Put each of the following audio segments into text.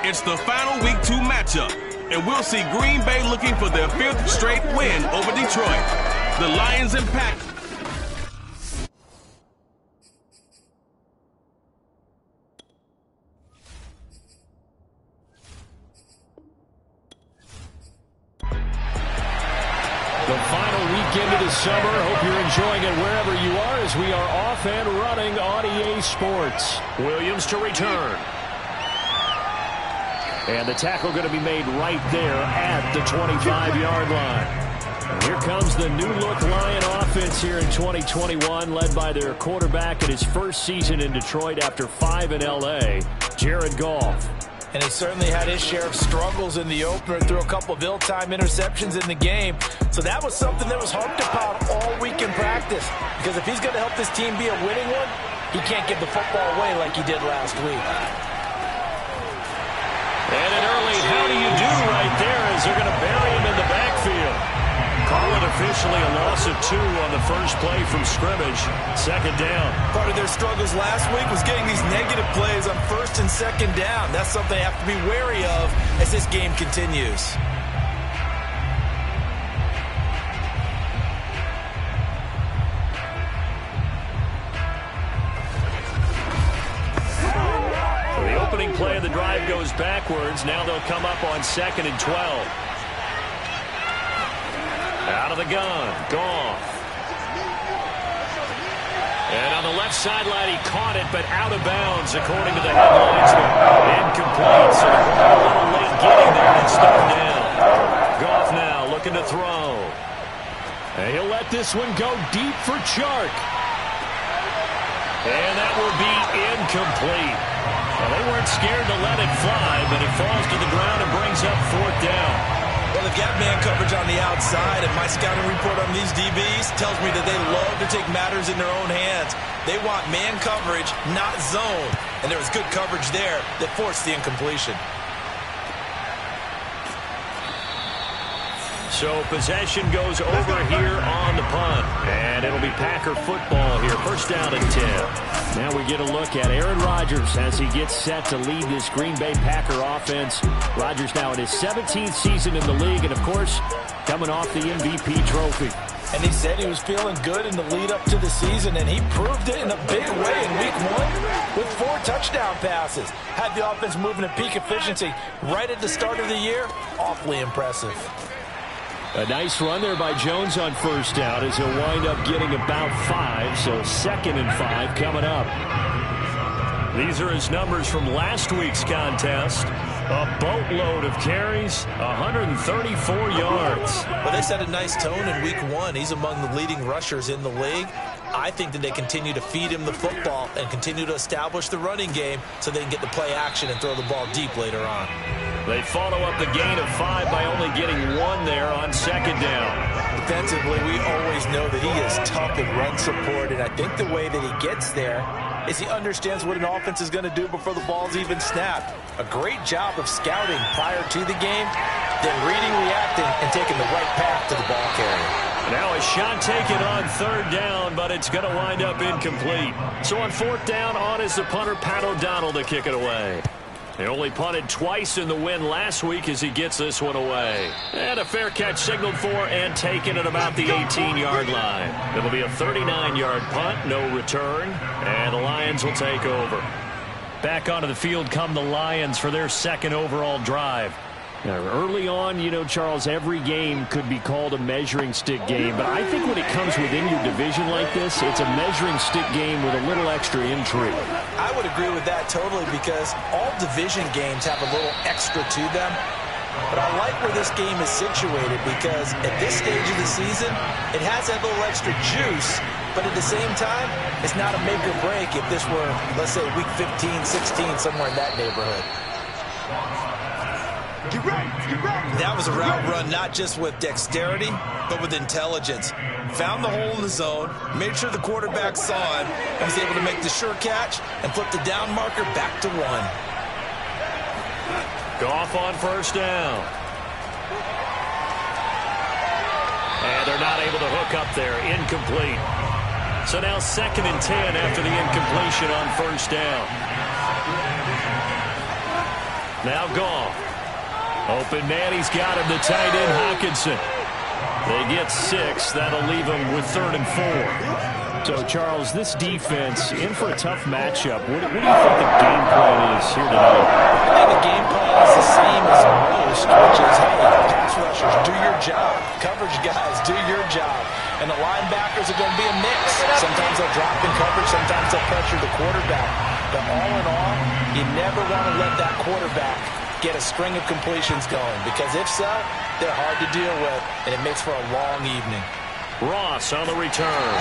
It's the final Week 2 matchup, and we'll see Green Bay looking for their 5th straight win over Detroit. The Lions and Packers. The final weekend of the summer. Hope you're enjoying it wherever you are as we are off and running on EA Sports. Williams to return. And the tackle going to be made right there at the 25-yard line. And here comes the new-look Lion offense here in 2021, led by their quarterback in his first season in Detroit after 5 in L.A., Jared Goff. And he certainly had his share of struggles in the opener, threw a couple of ill-timed interceptions in the game. So that was something that was harped upon all week in practice. Because if he's going to help this team be a winning one, he can't give the football away like he did last week. And an early how do you do right there as they're going to bury him in the backfield. Call it officially a loss of 2 on the first play from scrimmage. 2nd down. Part of their struggles last week was getting these negative plays on 1st and 2nd down. That's something they have to be wary of as this game continues. The opening play of the drive goes backwards. Now they'll come up on 2nd and 12. Out of the gun, Goff. And on the left sideline, he caught it, but out of bounds, according to the headlines. Incomplete, so they're a little late getting there and stuffed down. Goff now looking to throw. And he'll let this one go deep for Chark. And that will be incomplete. Well, they weren't scared to let it fly, but it falls to the ground and brings up 4th down. Well, they've got man coverage on the outside, and my scouting report on these DBs tells me that they love to take matters in their own hands. They want man coverage, not zone. And there was good coverage there that forced the incompletion. So possession goes over here on the punt. And it'll be Packer football here. 1st down and 10. Now we get a look at Aaron Rodgers as he gets set to lead this Green Bay Packer offense. Rodgers now in his 17th season in the league. And, of course, coming off the MVP trophy. And he said he was feeling good in the lead up to the season, and he proved it in a big way in Week 1 with 4 touchdown passes. Had the offense moving at peak efficiency right at the start of the year. Awfully impressive. A nice run there by Jones on 1st down as he'll wind up getting about 5. So 2nd and 5 coming up. These are his numbers from last week's contest. A boatload of carries, 134 yards. Well, they set a nice tone in Week 1. He's among the leading rushers in the league. I think that they continue to feed him the football and continue to establish the running game so they can get the play action and throw the ball deep later on. They follow up the gain of 5 by only getting 1 there on 2nd down. Defensively, we always know that he is tough in run support, and I think the way that he gets there is he understands what an offense is going to do before the ball's even snapped. A great job of scouting prior to the game, then reading, reacting, and taking the right path to the ball carrier. Now a shot taken on 3rd down, but it's going to wind up incomplete. So on 4th down, on is the punter, Pat O'Donnell, to kick it away. He only punted twice in the win last week as he gets this one away. And a fair catch signaled for and taken at about the 18-yard line. It'll be a 39-yard punt, no return, and the Lions will take over. Back onto the field come the Lions for their 2nd overall drive. Now, early on, you know, Charles, every game could be called a measuring stick game. But I think when it comes within your division like this, it's a measuring stick game with a little extra intrigue. I would agree with that totally because all division games have a little extra to them. But I like where this game is situated because at this stage of the season, it has that little extra juice. But at the same time, it's not a make or break if this were, let's say, week 15, 16, somewhere in that neighborhood. That was a route run not just with dexterity, but with intelligence. Found the hole in the zone, made sure the quarterback saw him, and was able to make the sure catch and flip the down marker back to 1. Goff on 1st down. And they're not able to hook up there. Incomplete. So now 2nd and 10 after the incompletion on 1st down. Now Goff. Open man, he's got him, the tight end Hockenson. They get 6. That'll leave them with 3rd and 4. So, Charles, this defense in for a tough matchup. What do you think the game plan is here tonight? I think the game plan is the same as most, which is, hey, pass rushers, do your job. Coverage guys, do your job. And the linebackers are going to be a mix. Sometimes they'll drop in coverage. Sometimes they'll pressure the quarterback. But all in all, you never want to let that quarterback get a string of completions going. Because if so, they're hard to deal with, and it makes for a long evening. Ross on the return.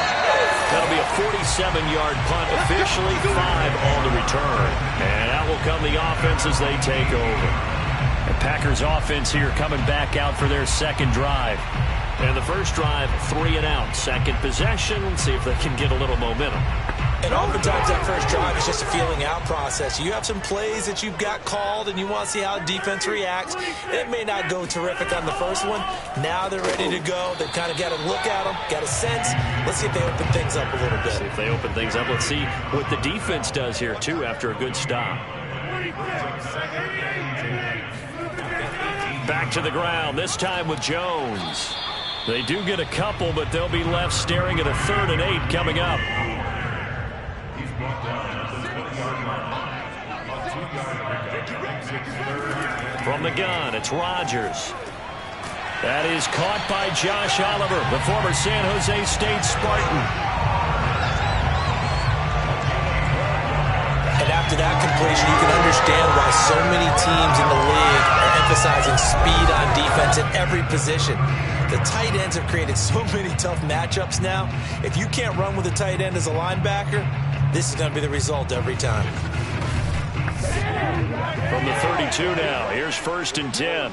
That'll be a 47-yard punt, officially 5 on the return. And out will come the offense as they take over. The Packers offense here coming back out for their second drive. And the first drive, 3 and out. Second possession, see if they can get a little momentum. And oftentimes that first drive is just a feeling out process. You have some plays that you've got called and you want to see how defense reacts. And it may not go terrific on the first one. Now they're ready to go. They've kind of got to look at them, got a sense. Let's see if they open things up a little bit. See if they open things up. Let's see what the defense does here, too, after a good stop. Back to the ground, this time with Jones. They do get a couple, but they'll be left staring at a 3rd and 8 coming up. From the gun, it's Rodgers. That is caught by Josh Oliver, the former San Jose State Spartan. And after that completion, you can understand why so many teams in the league are emphasizing speed on defense at every position. The tight ends have created so many tough matchups now. If you can't run with a tight end as a linebacker, this is going to be the result every time. From the 32 now, here's 1st and 10.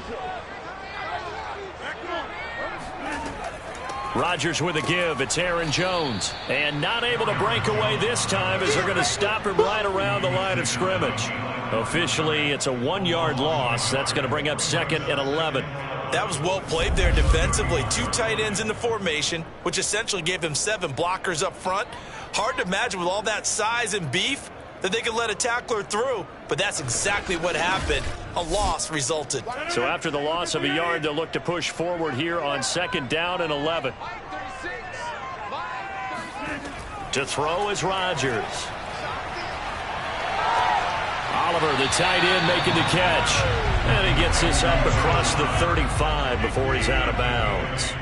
Rodgers with a give. It's Aaron Jones. And not able to break away this time as they're going to stop him right around the line of scrimmage. Officially, it's a 1-yard loss. That's going to bring up 2nd and 11. That was well played there defensively. 2 tight ends in the formation, which essentially gave them 7 blockers up front. Hard to imagine with all that size and beef that they could let a tackler through, but that's exactly what happened. A loss resulted. So after the loss of a yard, they'll look to push forward here on 2nd down and 11. To throw is Rodgers. Oliver, the tight end, making the catch. And he gets this up across the 35 before he's out of bounds.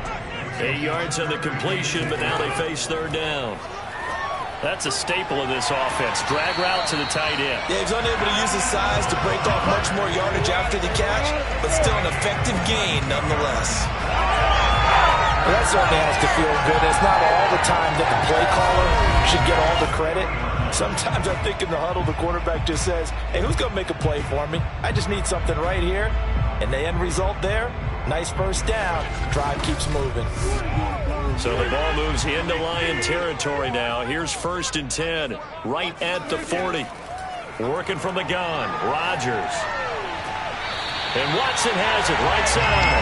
8 yards on the completion, but now they face 3rd down. That's a staple of this offense. Drag route to the tight end. Yeah, he's unable to use his size to break off much more yardage after the catch, but still an effective gain nonetheless. Well, that certainly has to feel good. It's not all the time that the play caller should get all the credit. Sometimes I think in the huddle, the quarterback just says, hey, who's going to make a play for me? I just need something right here. And the end result there, nice first down. Drive keeps moving. So the ball moves into Lion territory now. Here's 1st and 10, right at the 40. Working from the gun, Rodgers. And Watson has it right side.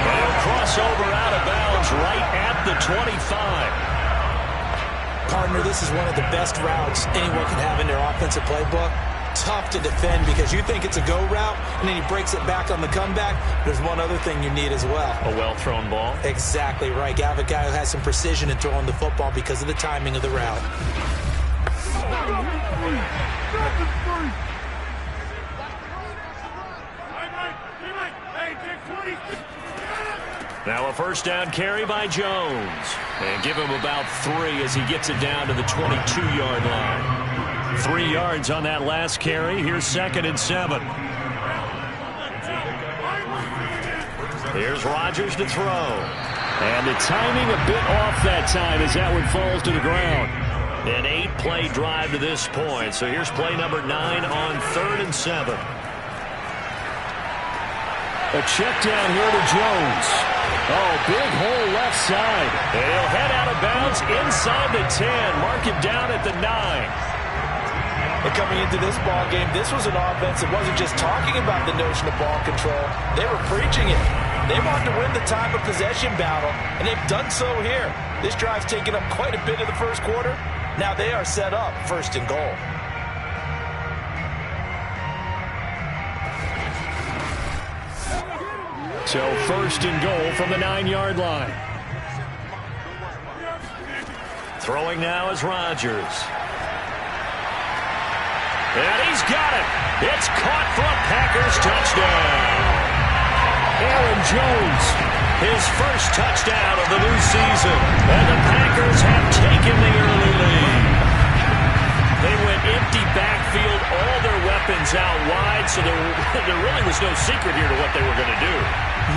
And he'll cross over out of bounds right at the 25. Partner, this is one of the best routes anyone can have in their offensive playbook. Tough to defend because you think it's a go route, and then he breaks it back on the comeback. There's one other thing you need as well. A well-thrown ball. Exactly right. You have a guy who has some precision in throwing the football because of the timing of the route. Now a 1st down carry by Jones. And give him about 3 as he gets it down to the 22-yard line. 3 yards on that last carry. Here's 2nd and 7. Here's Rodgers to throw. And the timing a bit off that time as that one falls to the ground. An 8-play drive to this point. So here's play number 9 on 3rd and 7. A check down here to Jones. Oh, big hole left side. And he'll head out of bounds inside the 10. Mark him down at the 9. And coming into this ball game, this was an offense that wasn't just talking about the notion of ball control. They were preaching it. They wanted to win the time of possession battle, and they've done so here. This drive's taken up quite a bit of the first quarter. Now they are set up 1st and goal. So first and goal from the 9-yard line. Throwing now is Rodgers. And he's got it. It's caught for a Packers touchdown. Aaron Jones, his first touchdown of the new season. And the Packers have taken the early lead. They went empty backfield, all their weapons out wide, so there really was no secret here to what they were going to do.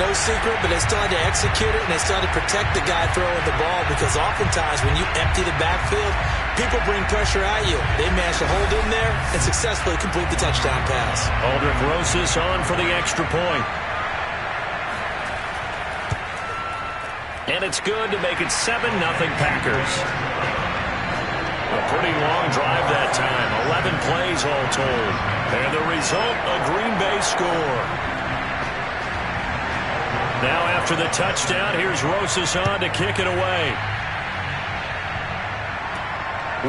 No secret, but they still had to execute it, and they still had to protect the guy throwing the ball, because oftentimes when you empty the backfield, people bring pressure at you. They managed to hold in there and successfully complete the touchdown pass. Aldrick Rosas on for the extra point. And it's good to make it 7-0 Packers. A pretty long drive that time. 11 plays all told. And the result, a Green Bay score. Now after the touchdown, here's Rosas on to kick it away.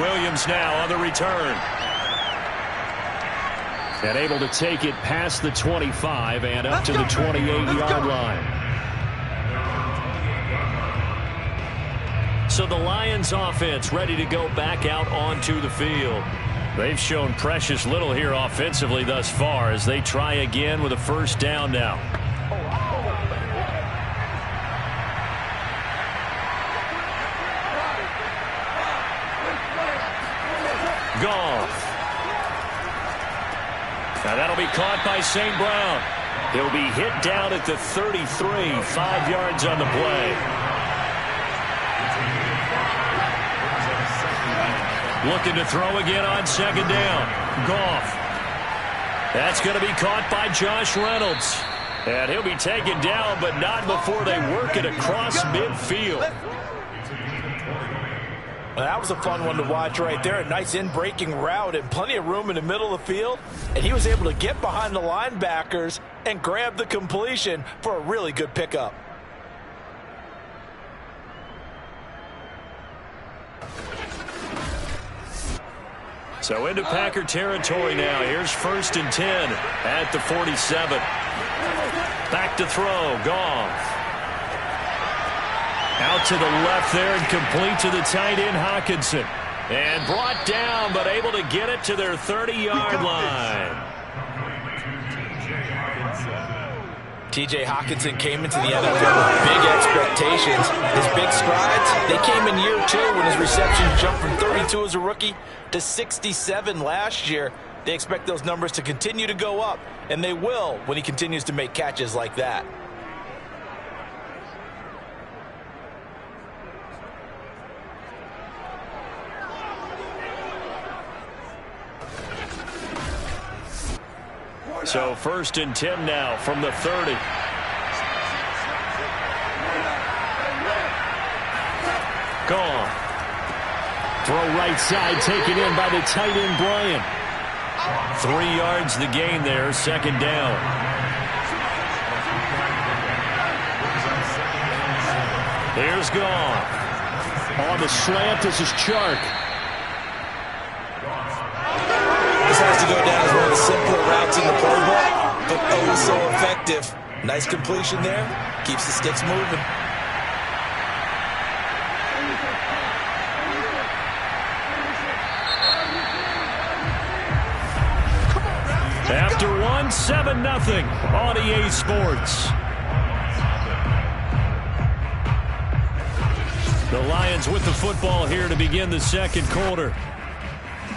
Williams now on the return. And able to take it past the 25 and up to the 28-yard line. So the Lions offense ready to go back out onto the field. They've shown precious little here offensively thus far as they try again with a first down now. Goff. Now that'll be caught by St. Brown. He'll be hit down at the 33, 5 yards on the play. Looking to throw again on second down. Goff. That's going to be caught by Josh Reynolds. And he'll be taken down, but not before they work it across midfield. Well, that was a fun one to watch right there. A nice in-breaking route and plenty of room in the middle of the field. And he was able to get behind the linebackers and grab the completion for a really good pickup. So into Packer territory now. Here's 1st and 10 at the 47. Back to throw. Goff. Out to the left there and complete to the tight end, Hockenson. And brought down, but able to get it to their 30-yard line. T.J. Hockenson came into the NFL with big expectations. His big strides, they came in year 2 when his receptions jumped from 32 as a rookie to 67 last year. They expect those numbers to continue to go up, and they will when he continues to make catches like that. So 1st and 10 now from the 30. Gone. Throw right side, taken in by the tight end, Bryant. 3 yards the gain there, second down. Here's Goff. On the slant, this is Chark. This has to go down as one of the simpler routes in the playbook, but oh so effective. Nice completion there. Keeps the sticks moving. After one, 7-0 on EA Sports. The Lions with the football here to begin the second quarter,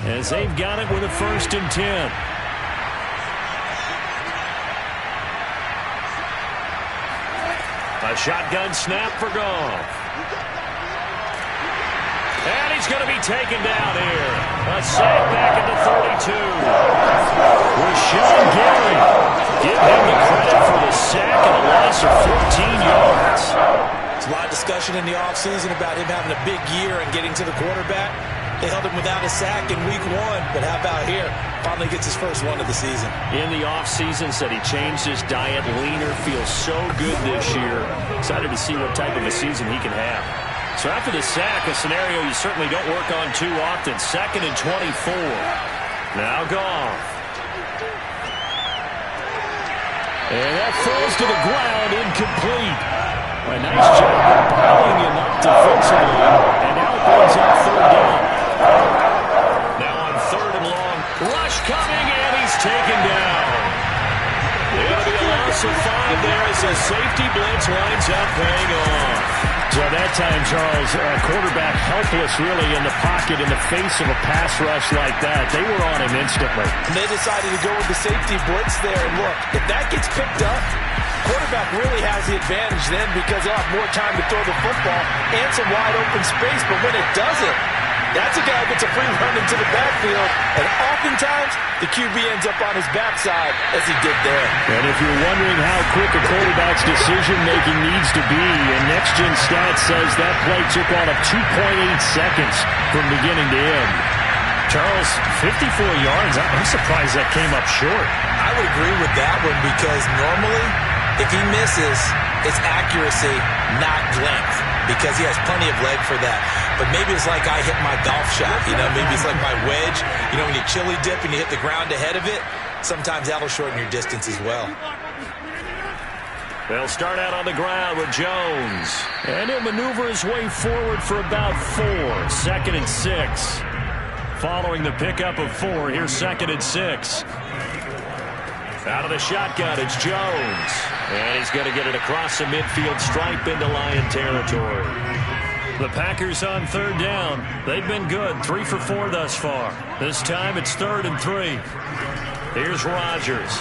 as they've got it with a 1st and 10. A shotgun snap for Goff. And he's going to be taken down here. A sack back at the 32. Rashawn Gary. Give him the credit for the sack and a loss of 14 yards. There's a lot of discussion in the offseason about him having a big year and getting to the quarterback. They held him without a sack in week 1, but how about here? Finally gets his first one of the season. In the offseason, said he changed his diet, leaner, feels so good this year. Excited to see what type of a season he can have. So after the sack, a scenario you certainly don't work on too often. 2nd and 24. Now Goff. And that falls to the ground, incomplete. A nice job of piling him up defensively. And now it brings up third down. Now on third and long. Rush coming, and he's taken down. It'll be a loss of 5 there as the safety blitz winds up paying off. So that time, Charles, quarterback helpless really in the pocket in the face of a pass rush like that. They were on him instantly. And they decided to go with the safety blitz there. And look, if that gets picked up, quarterback really has the advantage then because they'll have more time to throw the football and some wide open space. But when it doesn't, that's a guy who gets a free run into the backfield. And oftentimes, the QB ends up on his backside as he did there. And if you're wondering how quick a quarterback's decision-making needs to be, and Next Gen Stats says that play took on 2.8 seconds from beginning to end. Charles, 54 yards, I'm surprised that came up short. I would agree with that one because normally, if he misses, it's accuracy, not length, because he has plenty of leg for that. But maybe it's like I hit my golf shot, maybe it's like my wedge. When you chili dip and you hit the ground ahead of it, sometimes that'll shorten your distance as well. They'll start out on the ground with Jones. And he'll maneuver his way forward for about 4. 2nd and 6. Following the pickup of 4, here's 2nd and 6. Out of the shotgun, it's Jones. And he's going to get it across the midfield stripe into Lion territory. The Packers on third down. They've been good, 3 for 4 thus far. This time it's 3rd and 3. Here's Rodgers.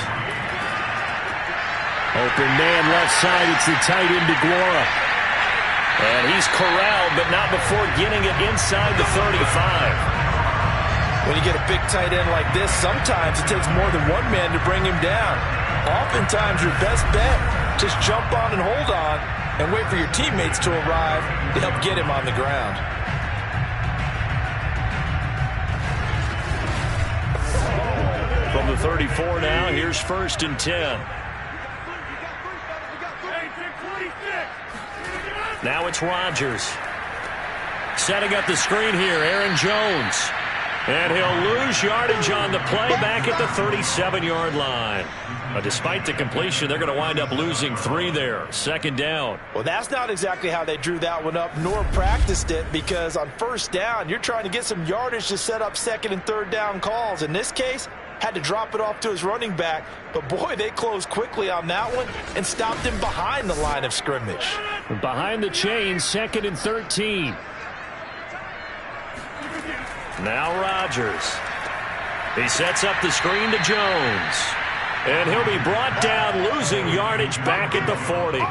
Open man left side, it's the tight end DeGuara. And he's corralled, but not before getting it inside the 35. When you get a big tight end like this, sometimes it takes more than one man to bring him down. Oftentimes, your best bet, just jump on and hold on and wait for your teammates to arrive to help get him on the ground. From the 34 now, here's 1st and 10. Now it's Rodgers. Setting up the screen here, Aaron Jones. And he'll lose yardage on the play back at the 37-yard line. Despite the completion, they're going to wind up losing 3 there. 2nd down. Well, that's not exactly how they drew that one up, nor practiced it, because on 1st down, you're trying to get some yardage to set up 2nd and 3rd down calls. In this case, had to drop it off to his running back. But, boy, they closed quickly on that one and stopped him behind the line of scrimmage. Behind the chains, 2nd and 13. Now Rodgers. He sets up the screen to Jones. And he'll be brought down, losing yardage back at the 40.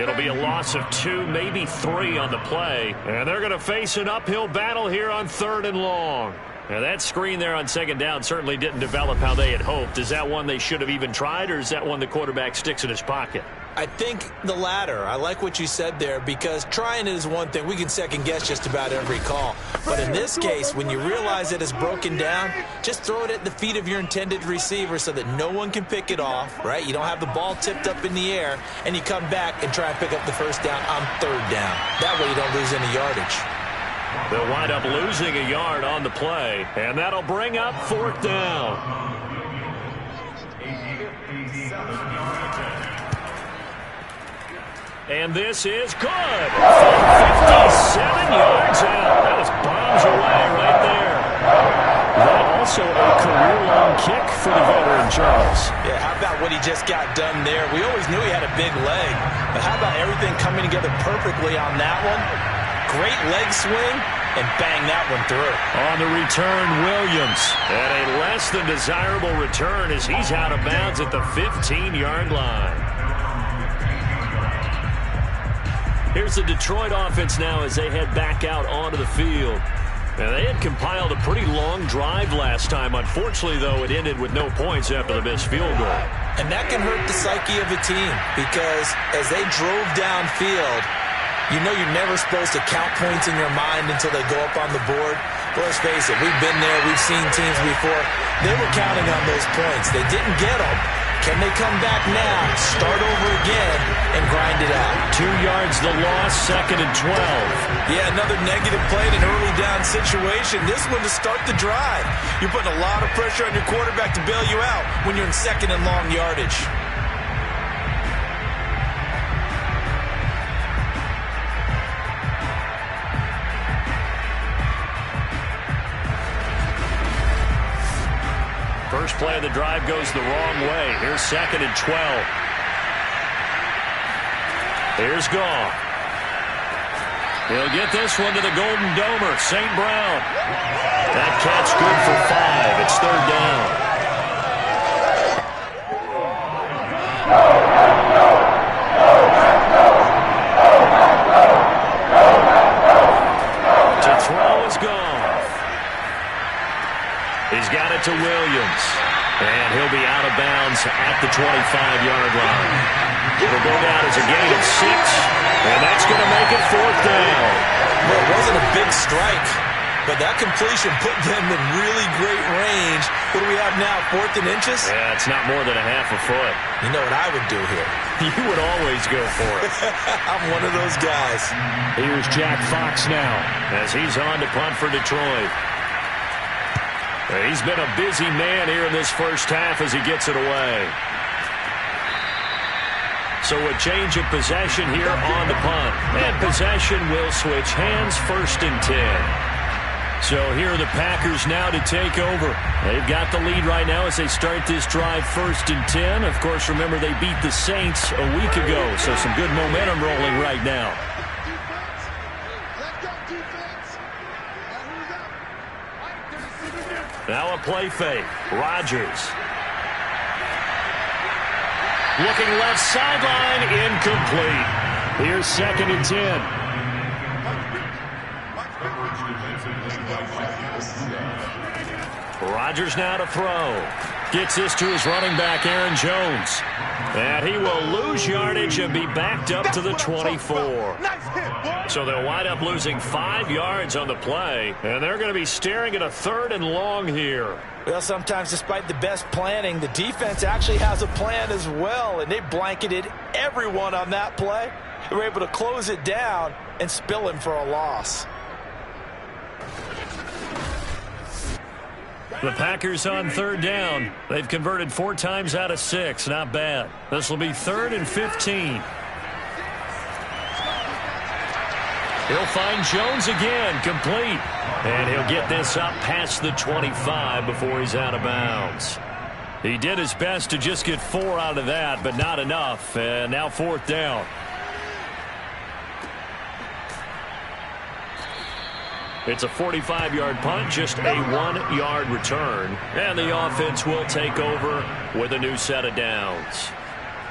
It'll be a loss of 2, maybe 3 on the play. And they're going to face an uphill battle here on 3rd and long. Now that screen there on 2nd down certainly didn't develop how they had hoped. Is that one they should have even tried, or is that one the quarterback sticks in his pocket? I think the latter. I like what you said there, because trying it is one thing. We can second guess just about every call. But in this case, when you realize that it's broken down, just throw it at the feet of your intended receiver so that no one can pick it off, right? You don't have the ball tipped up in the air, and you come back and try and pick up the 1st down on 3rd down. That way you don't lose any yardage. They'll wind up losing a yard on the play, and that'll bring up 4th down. And this is good. 57 yards out. That was bombs away right there. That also a career-long kick for the veteran, Charles. Yeah, how about what he just got done there? We always knew he had a big leg, but how about everything coming together perfectly on that one? Great leg swing, and bang that one through. On the return, Williams. And a less than desirable return as he's out of bounds at the 15-yard line. Here's the Detroit offense now as they head back out onto the field. And they had compiled a pretty long drive last time. Unfortunately, though, it ended with no points after the missed field goal. And that can hurt the psyche of a team, because as they drove downfield, you know you're never supposed to count points in your mind until they go up on the board. Well, let's face it, we've been there, we've seen teams before. They were counting on those points. They didn't get them. Can they come back now, start over again, and grind it out? 2 yards the loss, 2nd and 12. Yeah, another negative play in an early down situation. This one to start the drive. You're putting a lot of pressure on your quarterback to bail you out when you're in 2nd and long yardage. First play of the drive goes the wrong way. Here's 2nd and 12. Here's Goff. He'll get this one to the Golden Domer, St. Brown. That catch good for 5. It's 3rd down. To throw is Goff. He's got it to Williams. And he'll be out of bounds at the 25-yard line. It'll go down as a gain of 6, and that's going to make it 4th down. Well, it wasn't a big strike, but that completion put them in really great range. What do we have now, 4th and inches? Yeah, it's not more than a half a foot. You know what I would do here? You would always go for it. I'm one of those guys. Here's Jack Fox now, as he's on to punt for Detroit. He's been a busy man here in this first half as he gets it away. So a change of possession here on the punt. And possession will switch hands, 1st and 10. So here are the Packers now to take over. They've got the lead right now as they start this drive, 1st and 10. Of course, remember they beat the Saints a week ago, so some good momentum rolling right now. Now a play fake. Rodgers. Looking left sideline, incomplete. Here's 2nd and 10. Rodgers now to throw. Gets this to his running back, Aaron Jones. And he will lose yardage and be backed up to the 24. So they'll wind up losing 5 yards on the play, and they're going to be staring at a 3rd and long here. Well, sometimes despite the best planning, the defense actually has a plan as well, and they blanketed everyone on that play. They were able to close it down and spill him for a loss. The Packers on 3rd down. They've converted 4 times out of 6. Not bad. This will be 3rd and 15. He'll find Jones again, complete. And he'll get this up past the 25 before he's out of bounds. He did his best to just get 4 out of that, but not enough. And now 4th down. It's a 45-yard punt, just a 1-yard return. And the offense will take over with a new set of downs.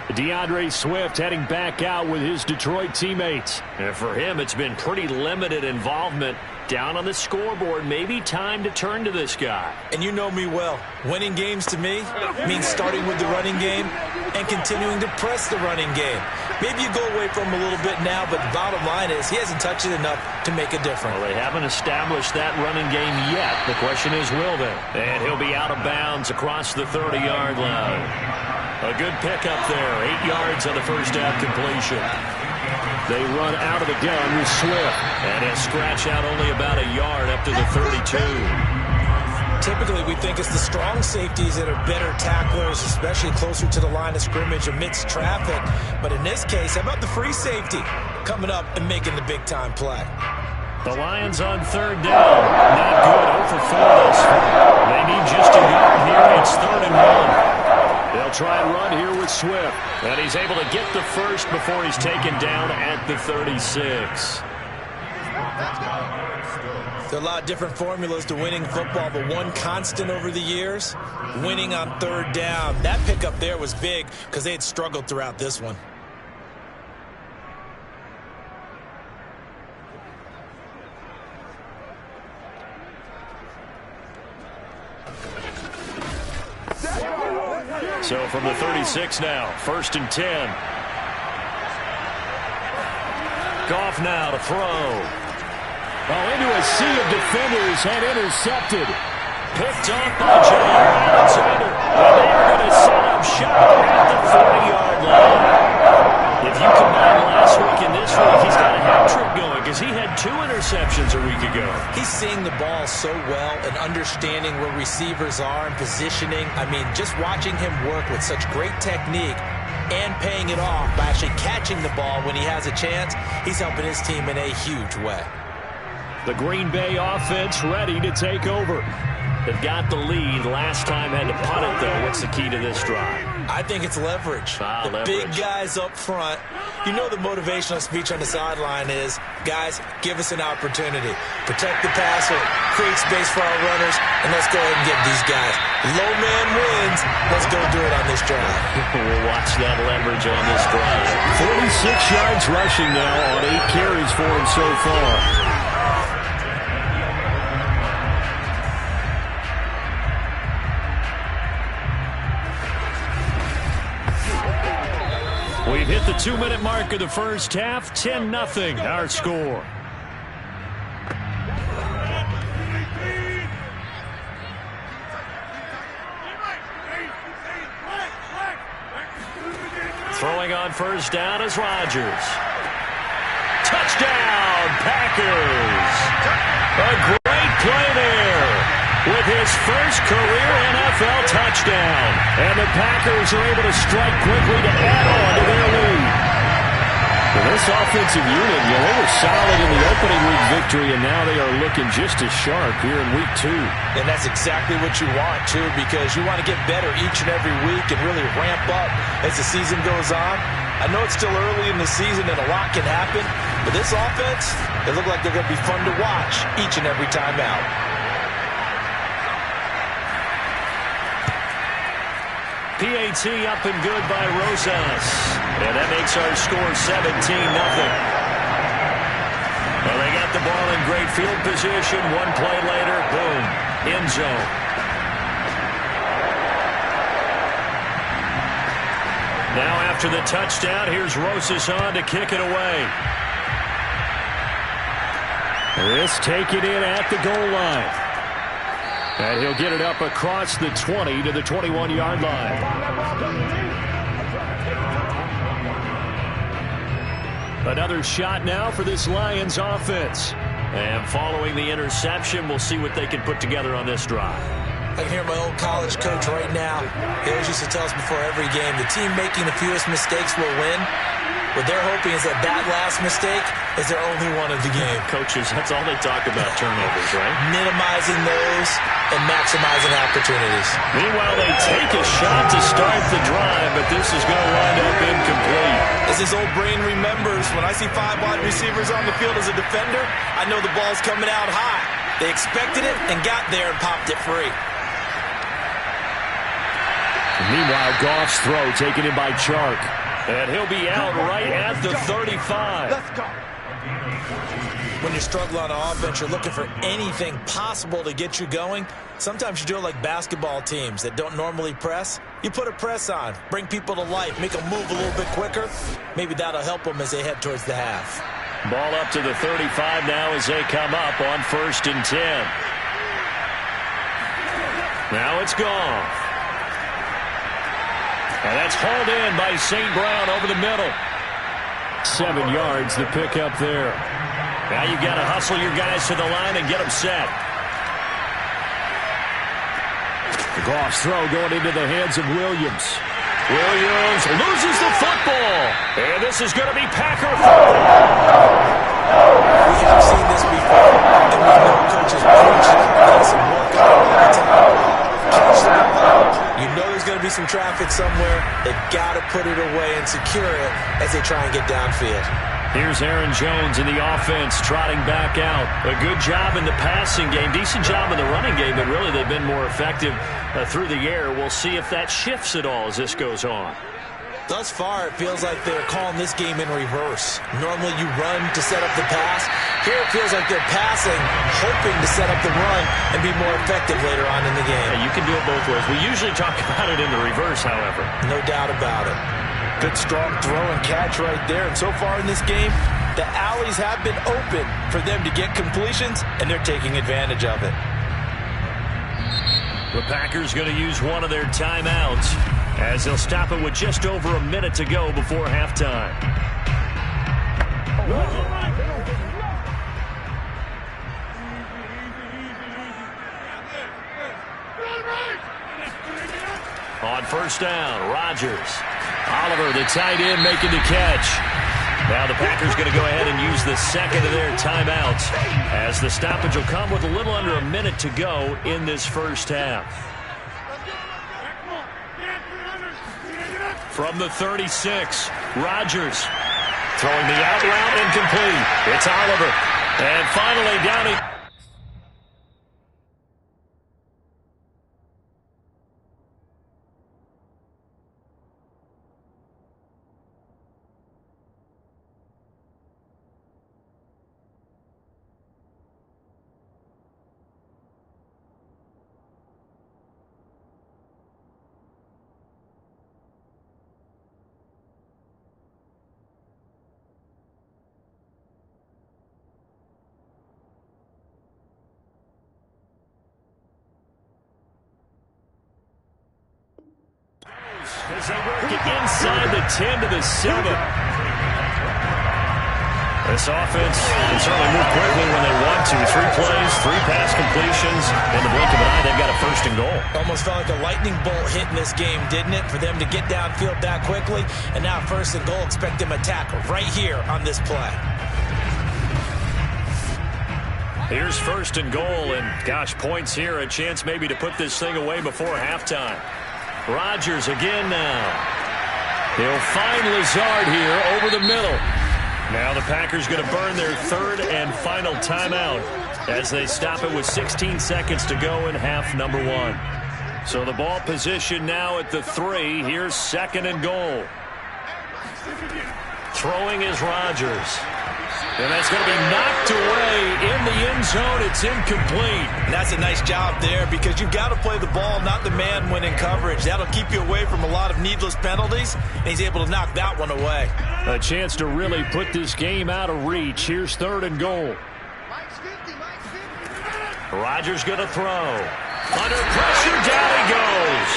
DeAndre Swift heading back out with his Detroit teammates. And for him, it's been pretty limited involvement. Down on the scoreboard, maybe time to turn to this guy. And you know me well. Winning games to me means starting with the running game and continuing to press the running game. Maybe you go away from him a little bit now, but the bottom line is he hasn't touched it enough to make a difference. Well, they haven't established that running game yet. The question is, will they? And he'll be out of bounds across the 30-yard line. A good pickup there. 8 yards on the first down completion. They run out of the gun with Swift. And he'll scratch out only about a yard up to the 32. Typically, we think it's the strong safeties that are better tacklers, especially closer to the line of scrimmage amidst traffic. But in this case, how about the free safety coming up and making the big-time play? The Lions on 3rd down. Not good. 0 for 4 thus far. They need just a yard here. It's 3rd and 1. They'll try and run here with Swift. And he's able to get the first before he's taken down at the 36. There are a lot of different formulas to winning football, but one constant over the years, winning on 3rd down. That pickup there was big because they had struggled throughout this one. So from the 36 now, 1st and 10. Goff now to throw. Oh, into a sea of defenders and intercepted. Picked off by Jair Alexander. And they're going to set up shop at the 40-yard line. If you combine last week and this week, he's got a hat trick going because he had 2 interceptions a week ago. He's seeing the ball so well and understanding where receivers are and positioning. I mean, just watching him work with such great technique and paying it off by actually catching the ball when he has a chance, he's helping his team in a huge way. The Green Bay offense ready to take over. They've got the lead. Last time had to punt it, though. What's the key to this drive? I think it's leverage. The big guys up front. You know the motivational speech on the sideline is, guys, give us an opportunity. Protect the passer, create space for our runners, and let's go ahead and get these guys. Low man wins. Let's go do it on this drive. We'll watch that leverage on this drive. 46 yards rushing now on 8 carries for him so far. We've hit the 2-minute mark of the first half. 10-0 our score. Throwing on first down is Rodgers. Touchdown, Packers. A great play there with his first career NFL touchdown. And the Packers are able to strike quickly to add on to their lead. Well, this offensive unit, they were solid in the opening week victory, and now they are looking just as sharp here in week 2. And that's exactly what you want, too, because you want to get better each and every week and really ramp up as the season goes on. I know it's still early in the season and a lot can happen, but this offense, they look like they're going to be fun to watch each and every time out. PAT up and good by Rosas. And that makes our score 17-0. Well, they got the ball in great field position. One play later, boom, end zone. Now after the touchdown, here's Rosas on to kick it away. This taken in at the goal line. And he'll get it up across the 20 to the 21-yard line. Another shot now for this Lions offense. And following the interception, we'll see what they can put together on this drive. I can hear my old college coach right now. He always used to tell us before every game, the team making the fewest mistakes will win. What they're hoping is that last mistake is their only one of the game. Coaches, that's all they talk about, turnovers, right? Minimizing those and maximizing opportunities. Meanwhile, they take a shot to start the drive, but this is going to wind up incomplete. As his old brain remembers, when I see 5 wide receivers on the field as a defender, I know the ball's coming out high. They expected it and got there and popped it free. Meanwhile, Goff's throw taken in by Chark. And he'll be out right at the 35. Let's go. When you're struggling on offense, you're looking for anything possible to get you going. Sometimes you do it like basketball teams that don't normally press. You put a press on, bring people to life, make them move a little bit quicker. Maybe that'll help them as they head towards the half. Ball up to the 35 now as they come up on 1st and 10. Now it's gone. And that's hauled in by St. Brown over the middle. 7 yards, the pickup there. Now you've got to hustle your guys to the line and get them set. The Goff's throw going into the hands of Williams. Williams loses the football. And this is going to be Packer. We have seen this before. And we know coaches preach that some work all the time. You know there's going to be some traffic somewhere. They've got to put it away and secure it as they try and get downfield. Here's Aaron Jones in the offense trotting back out. A good job in the passing game. Decent job in the running game, but really they've been more effective through the air. We'll see if that shifts at all as this goes on. Thus far, it feels like they're calling this game in reverse. Normally you run to set up the pass. Here it feels like they're passing, hoping to set up the run and be more effective later on in the game. Yeah, you can do it both ways. We usually talk about it in the reverse, however. No doubt about it. Good strong throw and catch right there. And so far in this game, the alleys have been open for them to get completions, and they're taking advantage of it. The Packers going to use one of their timeouts as they'll stop it with just over a minute to go before halftime. On 1st down, Rodgers. Oliver, the tight end, making the catch. Now the Packers going to go ahead and use the second of their timeouts, as the stoppage will come with a little under a minute to go in this first half. From the 36, Rodgers throwing the out route incomplete. It's Oliver. And finally down he... As they work it inside the 10 to the 7. This offense can certainly move quickly when they want to. 3 plays, 3 pass completions. In the blink of an eye, they've got a first and goal. Almost felt like a lightning bolt hit in this game, didn't it? For them to get downfield that quickly. And now first and goal, expect them to tackle right here on this play. Here's first and goal, and gosh, points here. A chance maybe to put this thing away before halftime. Rodgers again now. He'll find Lazard here over the middle. Now the Packers going to burn their third and final timeout as they stop it with 16 seconds to go in half number 1. So the ball position now at the 3. Here's second and goal. Throwing is Rodgers. And that's going to be knocked away in the end zone. It's incomplete. And that's a nice job there, because you've got to play the ball, not the man when in coverage. That'll keep you away from a lot of needless penalties, and he's able to knock that one away. A chance to really put this game out of reach. Here's third and goal. Rodgers going to throw. Under pressure, down he goes.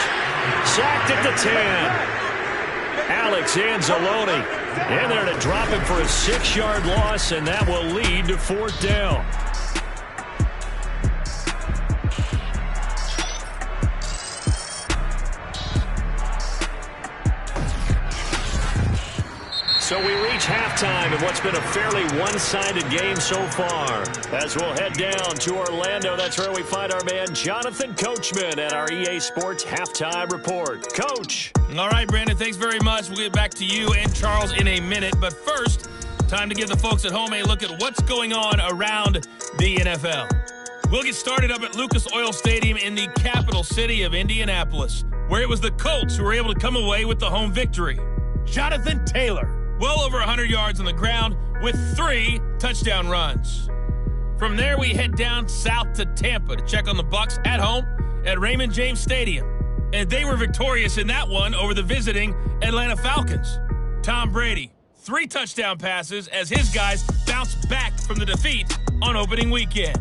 Sacked at the 10. Alex Anzalone in there to drop him for a 6-yard loss, and that will lead to fourth down. So we reach halftime in what's been a fairly one-sided game so far. As we'll head down to Orlando, that's where we find our man Jonathan Coachman at our EA Sports Halftime Report. Coach. All right, Brandon, thanks very much. We'll get back to you and Charles in a minute. But first, time to give the folks at home a look at what's going on around the NFL. We'll get started up at Lucas Oil Stadium in the capital city of Indianapolis, where it was the Colts who were able to come away with the home victory. Jonathan Taylor, well over 100 yards on the ground with 3 touchdown runs. From there, we head down south to Tampa to check on the Bucs at home at Raymond James Stadium. And they were victorious in that one over the visiting Atlanta Falcons. Tom Brady, 3 touchdown passes as his guys bounced back from the defeat on opening weekend.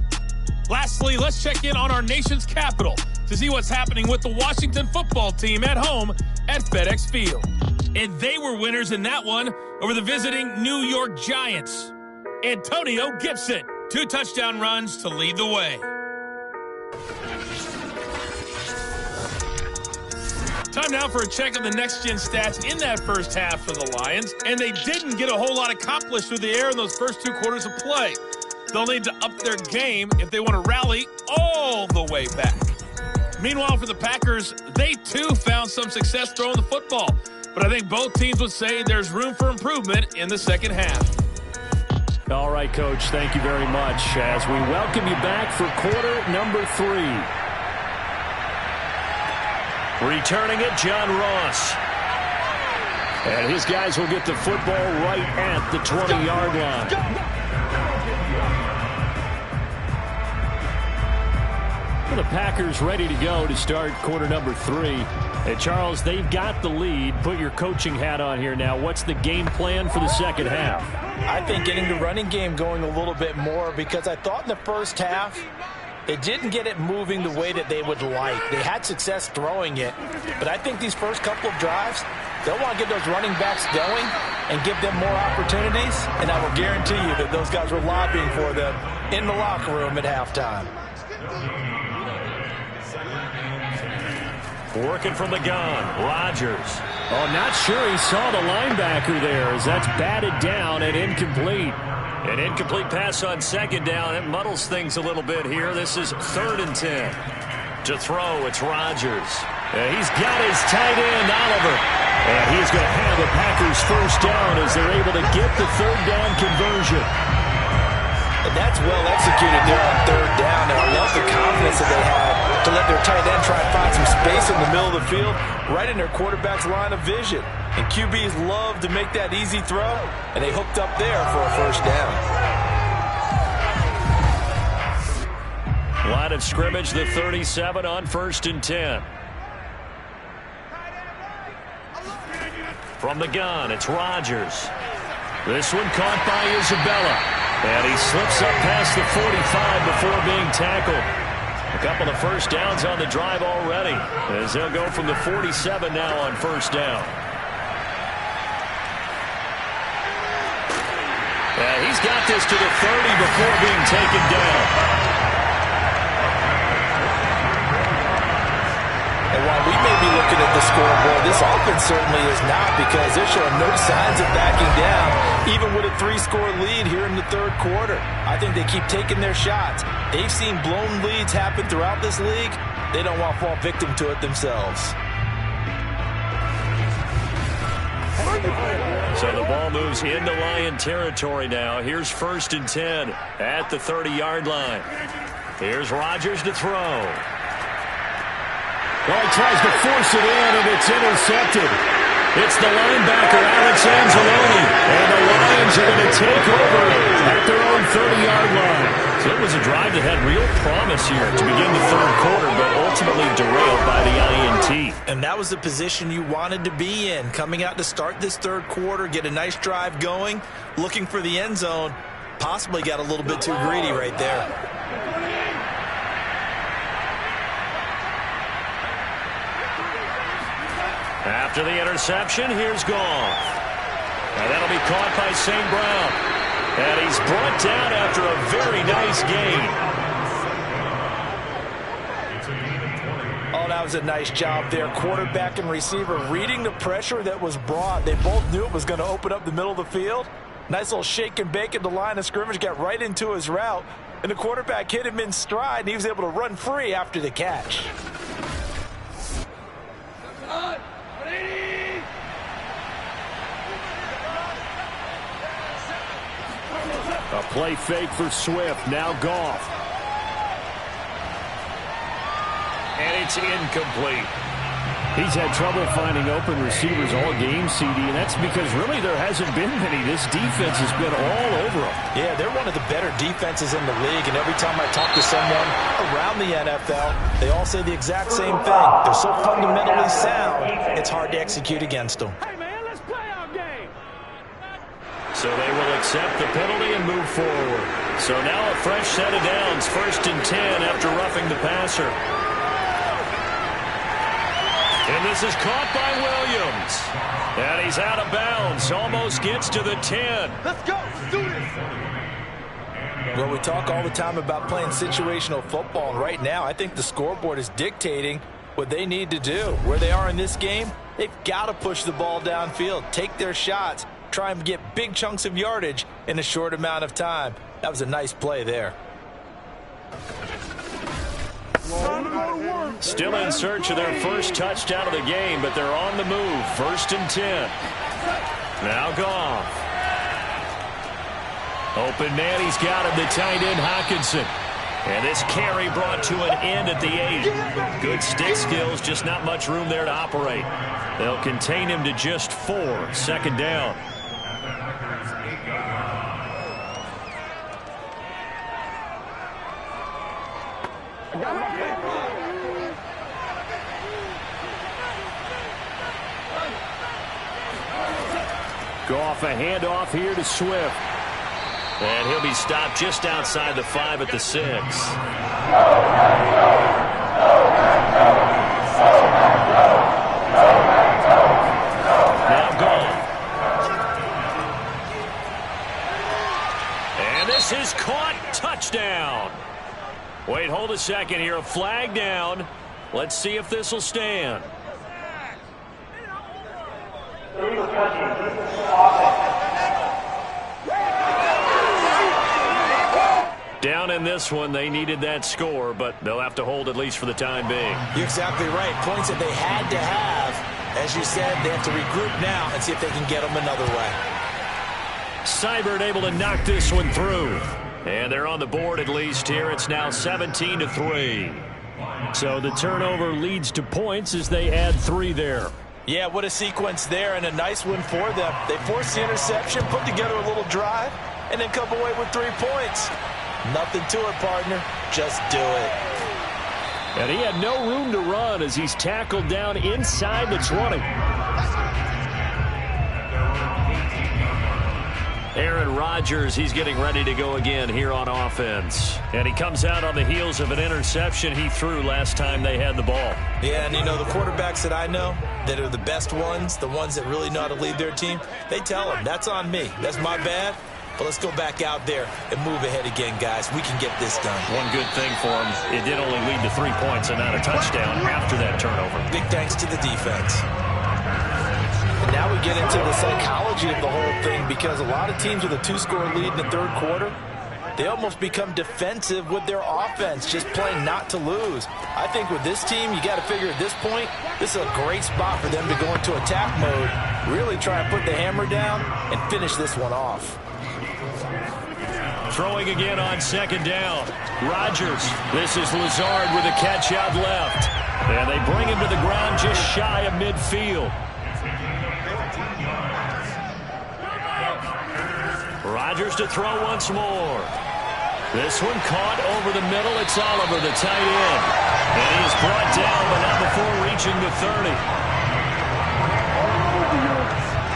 Lastly, let's check in on our nation's capital to see what's happening with the Washington football team at home at FedEx Field. And they were winners in that one over the visiting New York Giants. Antonio Gibson, 2 touchdown runs to lead the way. Time now for a check of the next-gen stats in that first half for the Lions. And they didn't get a whole lot accomplished through the air in those first 2 quarters of play. They'll need to up their game if they want to rally all the way back. Meanwhile, for the Packers, they too found some success throwing the football. But I think both teams would say there's room for improvement in the second half. All right, Coach, thank you very much as we welcome you back for quarter number 3. Returning it, John Ross. And his guys will get the football right at the 20-yard line. Well, the Packers ready to go to start quarter number 3. Hey, Charles, they've got the lead. Put your coaching hat on here now. What's the game plan for the second half? I think getting the running game going a little bit more, because I thought in the first half they didn't get it moving the way that they would like. They had success throwing it, but I think these first couple of drives, they'll want to get those running backs going and give them more opportunities, and I will guarantee you that those guys were lobbying for them in the locker room at halftime. Working from the gun, Rodgers. Oh, not sure he saw the linebacker there as that's batted down and incomplete. An incomplete pass on second down. It muddles things a little bit here. This is 3rd and 10. To throw, it's Rodgers. He's got his tight end, Oliver. And he's going to have the Packers first down as they're able to get the 3rd down conversion. And that's well executed there on 3rd down. And I love the confidence that they have to let their tight end try and find some space in the middle of the field, right in their quarterback's line of vision. And QBs love to make that easy throw, and they hooked up there for a first down. Line of scrimmage, the 37 on 1st and 10. From the gun, it's Rodgers. This one caught by Isabella. And he slips up past the 45 before being tackled. A couple of first downs on the drive already, as they'll go from the 47 now on 1st down. He's got this to the 30 before being taken down. And while we may be looking at the scoreboard, this offense certainly is not, because they're showing no signs of backing down, even with a 3-score lead here in the 3rd quarter. I think they keep taking their shots. They've seen blown leads happen throughout this league. They don't want to fall victim to it themselves. So the ball moves into Lion territory now. Here's 1st and 10 at the 30-yard line. Here's Rodgers to throw. Well, he tries to force it in, and it's intercepted. It's the linebacker, Alex Anzalone, and the Lions are going to take over at their own 30-yard line. So it was a drive that had real promise here to begin the 3rd quarter, but ultimately derailed by the INT. And that was the position you wanted to be in, coming out to start this 3rd quarter, get a nice drive going, looking for the end zone. Possibly got a little bit too greedy right there. After the interception, here's Goff. And that'll be caught by St. Brown. And he's brought down after a very nice gain. Oh, that was a nice job there. Quarterback and receiver reading the pressure that was brought. They both knew it was going to open up the middle of the field. Nice little shake and bake at the line of scrimmage, got right into his route. And the quarterback hit him in stride, and he was able to run free after the catch. A play fake for Swift. Now Goff. And it's incomplete. He's had trouble finding open receivers all game, CD, and that's because really there hasn't been many. This defense has been all over them. Yeah, they're one of the better defenses in the league, and every time I talk to someone around the NFL, they all say the exact same thing. They're so fundamentally sound, it's hard to execute against them. Hey, man, let's play our game. So they will accept the penalty and move forward. So now a fresh set of downs, 1st and 10 after roughing the passer. And this is caught by Williams. And he's out of bounds. Almost gets to the 10. Let's go. Let's do this. Well, we talk all the time about playing situational football, and right now I think the scoreboard is dictating what they need to do. Where they are in this game, they've got to push the ball downfield, take their shots, try and get big chunks of yardage in a short amount of time. That was a nice play there. Still in search of their first touchdown of the game, but they're on the move. 1st and 10. Now Goff. Open man, he's got him, the tight end Hockenson. And this carry brought to an end at the 8. Good stick skills, just not much room there to operate. They'll contain him to just 4. 2nd down. Goff, a handoff here to Swift. And he'll be stopped just outside the 5 at the 6. Now Goff. And this is caught. Touchdown. Wait, hold a second here. A flag down. Let's see if this will stand. Down in this one, they needed that score, but they'll have to hold at least for the time being. You're exactly right. Points that they had to have. As you said, they have to regroup now and see if they can get them another way. Seibert able to knock this one through. And they're on the board at least here. It's now 17-3. So the turnover leads to points as they add 3 there. Yeah, what a sequence there, and a nice one for them. They forced the interception, put together a little drive, and then come away with 3 points. Nothing to it, partner. Just do it. And he had no room to run as he's tackled down inside the 20. Aaron Rodgers, he's getting ready to go again here on offense. And he comes out on the heels of an interception he threw last time they had the ball. Yeah, and you know, the quarterbacks that I know that are the best ones, the ones that really know how to lead their team, they tell them, that's on me. That's my bad. But let's go back out there and move ahead again, guys. We can get this done. One good thing for him, it did only lead to 3 points and not a touchdown after that turnover. Big thanks to the defense. And now we get into the psychology of the whole thing, because a lot of teams with a 2-score lead in the third quarter, they almost become defensive with their offense, just playing not to lose. I think with this team, you got to figure at this point, this is a great spot for them to go into attack mode, really try and put the hammer down and finish this one off. Throwing again on second down. Rodgers. This is Lazard with a catch out left. And they bring him to the ground just shy of midfield. Rodgers to throw once more. This one caught over the middle. It's Oliver, the tight end. And he is brought down, but not before reaching the 30.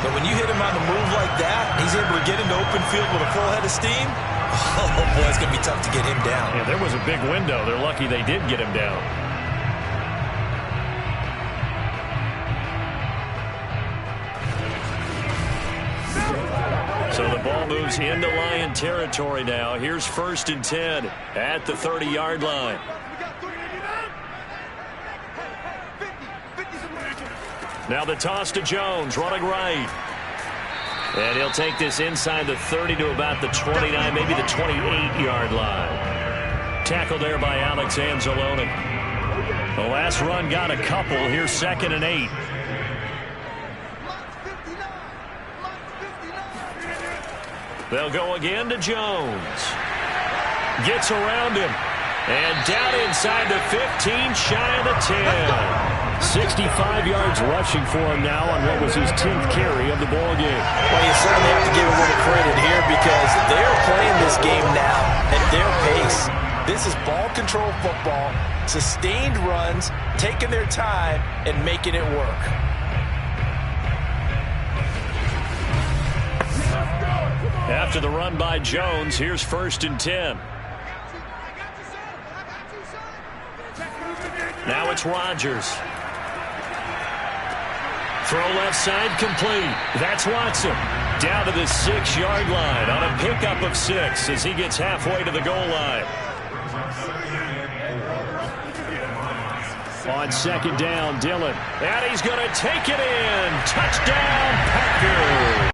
But when you hit him on the move like that, he's able to get into open field with a full head of steam. Oh, boy, it's going to be tough to get him down. Yeah, there was a big window. They're lucky they did get him down. So the ball moves into Lion territory now. Here's 1st and 10 at the 30-yard line. Now the toss to Jones, running right. And he'll take this inside the 30 to about the 29, maybe the 28-yard line. Tackled there by Alex Anzalone. The last run got a couple. Here's 2nd and 8. They'll go again to Jones. Gets around him. And down inside the 15, shy of the 10. 65 yards rushing for him now on what was his 10th carry of the ball game. Well, you certainly have to give him a little credit here, because they're playing this game now at their pace. This is ball control football, sustained runs, taking their time, and making it work. After the run by Jones, here's 1st and 10. Now it's Rodgers. Throw left side complete. That's Watson. Down to the 6-yard line on a pickup of 6 as he gets halfway to the goal line. On 2nd down, Dillon. And he's going to take it in. Touchdown, Packers.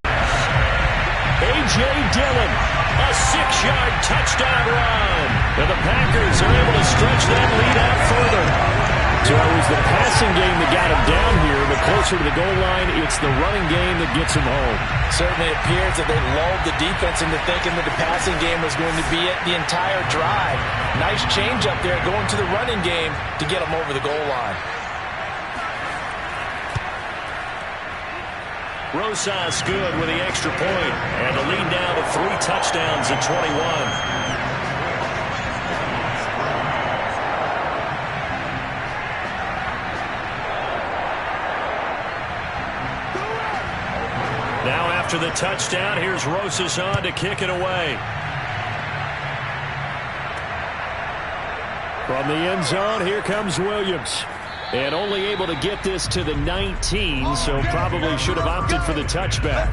A.J. Dillon, a 6-yard touchdown run. And the Packers are able to stretch that lead out further. So it was the passing game that got him down here, but closer to the goal line, it's the running game that gets him home. Certainly appears that they lulled the defense into thinking that the passing game was going to be it the entire drive. Nice change up there going to the running game to get him over the goal line. Rosas good with the extra point, and the lead now to 3 touchdowns at 21. Now after the touchdown, here's Rosas on to kick it away. From the end zone, here comes Williams. And only able to get this to the 19, so probably should have opted for the touchback.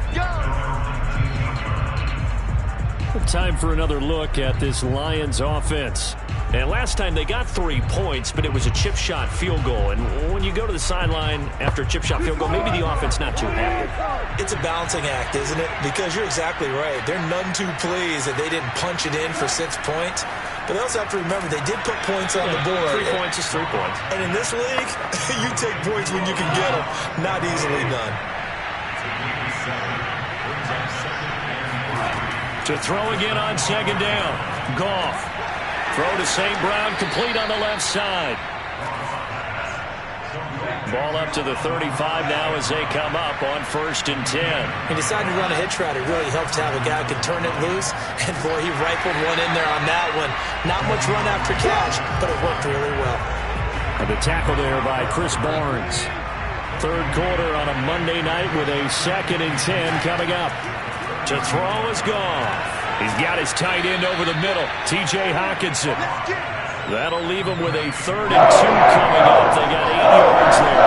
Time for another look at this Lions offense. And last time they got 3 points, but it was a chip shot field goal. And when you go to the sideline after a chip shot field goal, maybe the offense not too happy. It's a balancing act, isn't it? Because you're exactly right. They're none too pleased that they didn't punch it in for 6 points. But they also have to remember they did put points on the board. 3 points is 3 points. And in this league, you take points when you can get them. Not easily done. To throw again on second down. Goff. Throw to St. Brown, complete on the left side. Ball up to the 35 now as they come up on 1st and 10. He decided to run a hitch route. It really helped to have a guy who could turn it loose. And, boy, he rifled one in there on that one. Not much run after catch, but it worked really well. And the tackle there by Chris Barnes. 3rd quarter on a Monday night with a 2nd and 10 coming up. To throw is Goff. He's got his tight end over the middle, T.J. Hockenson. That'll leave him with a 3rd and 2 coming up. They got 8 yards there.